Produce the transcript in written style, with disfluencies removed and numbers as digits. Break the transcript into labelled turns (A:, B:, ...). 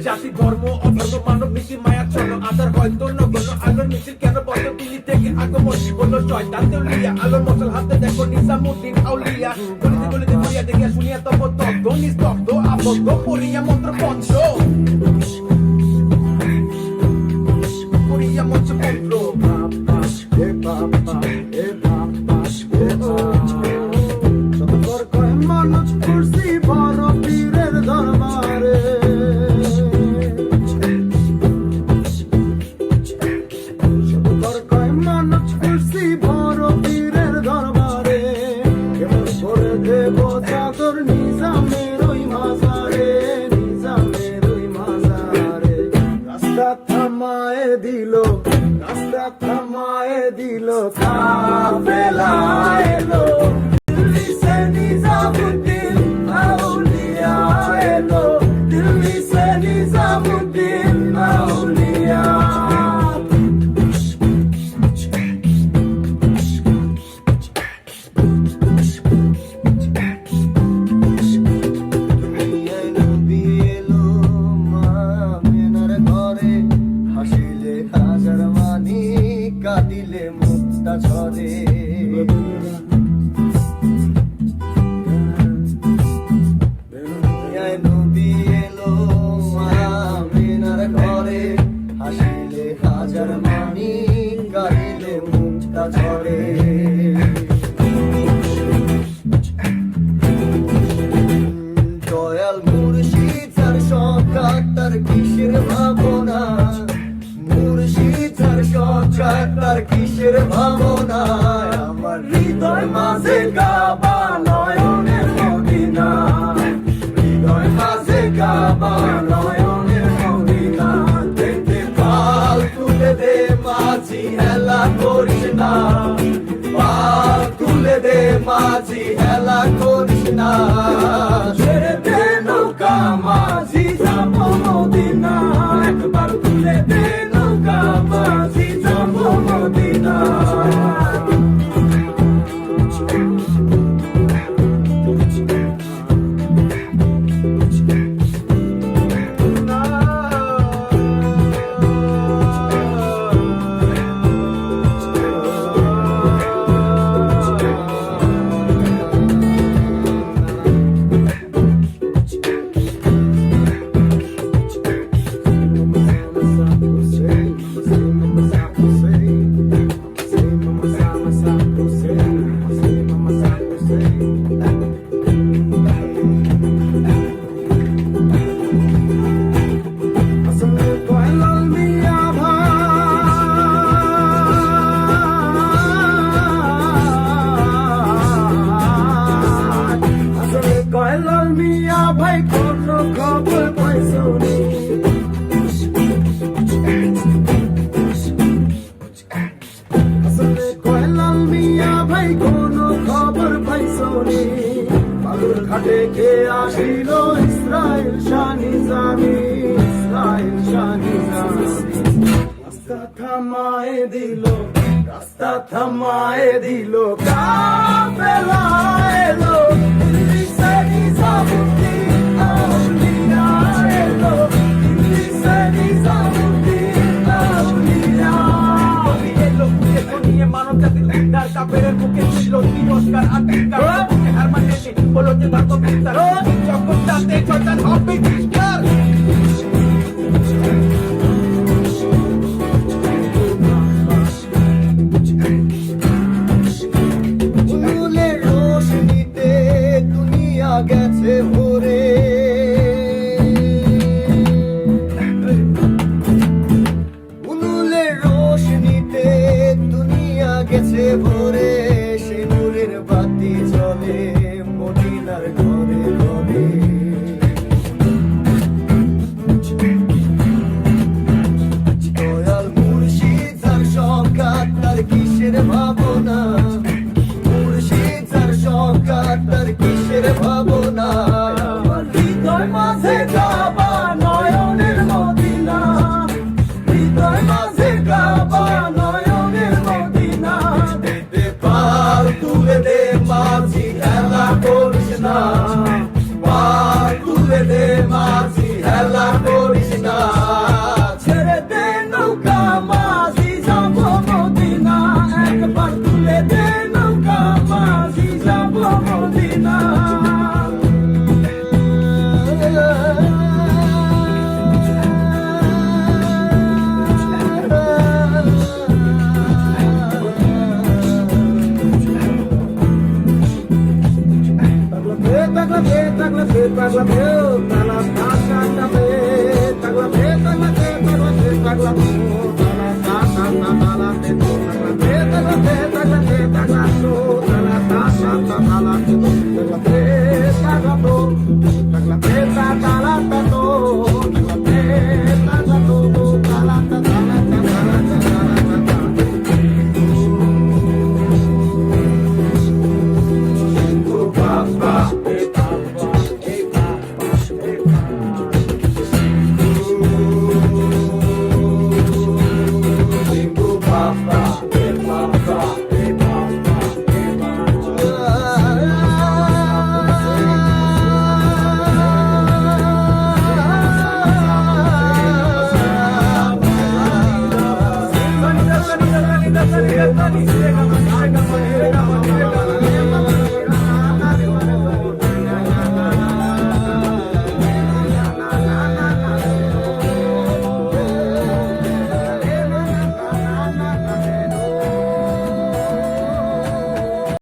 A: জাতি ধর্ম অধর্ম মানব নীতি মায়ার চল আদার হয়তো নগণ আলোর মিছিল কেন বন্ধ দিল্লি থেকে আগমন বলল শয়তান দেউলিয়া আলোর মশাল হাতে দেখো নিজামুদ্দিন আউলিয়া গলিতে গলিতে ঘুরিয়া দেখিয়া শুনিয়া তব তব্দ নিস্তব্ধ আবদ্ধ পড়িয়া মন্ত্র পঞ্চ পড়িয়া মঞ্চ মন্ত্র
B: মানুষ খুশি বড় পীরের দরবারে মানুষ খুশি বড় পীরের দরবারে কেমন করে দেব চাদর নিজামের ওই মাজারে নিজামের ওই মাজারে রাস্তা থামায়ে দিল কাফেলা এলো দিল্লি সে নিজামুদ্দিন আউলিয়া এলো দিল্লি সে নিজামুদ্দিন আউলিয়া কাটিলে মুক্তা ঝরে নবী এলো আমিনার ঘরে হাসিলে হাজার মানি কাটিলে মুক্তা ঝরে দয়াল মুর্শিদ তার সকাত তার কিসের ভাবনা তার কিসের ভাবনা আমার হৃদয় মাঝে কাবা নয়নের মদিনা হৃদয় মাঝে কাবা নয়নের মদিনা দেখতে পাল তুলে দে মাঝি হেলা করিস না পাল তুলে দে মাঝি হেলা করিস না ছেড়ে দে নৌকা মাঝি যাব মদিনা একবার তুলে দে নৌকা মাঝি যাব মদিনা লাল মিয়া ভাই কোন খবর পাইছো নি আসলে কয় লাল মিয়া ভাই কোন খবর পাইছো নি বালুর ঘাটে কে আসিল ইসরাইল শানি জানি ইসরাইল শানি জানি রাস্তা থামায়ে দিল কাফেলা এলো দিল্লি সে নিজামুদ্দিন আউলিয়া এলো দিল্লি সে নিজামুদ্দিন আউলিয়া
A: এলো নিয়ে মানব জাতির উদ্ধার কাপের মুখে ছিল তিরস্কার আত্মিকার মুখে হার মানেনি বলো যে ধর্ম বিস্তার জগৎটাতে শয়তান হবে বিস্তার
B: গেছে ভোরে উনুলের রোশনিতে দুনিয়া গেছে ভোরে সে নূরের বাতি জ্বলে মদিনার ঘরে ঘরে দয়াল মুর্শিদ তার সকাত তার কিসের ভাবনা মুর্শিদ তার সকাত তার কিসের ভাবনা আমার হৃদয় মাঝে কাবা নয়নের মদিনা হৃদয় মাঝে কাবা নয়নের মদিনা দেখতে পাল তুলে দে মাঝি হেলা করিস না পাল তুলে দে মাঝি হেলা করিস না Tagla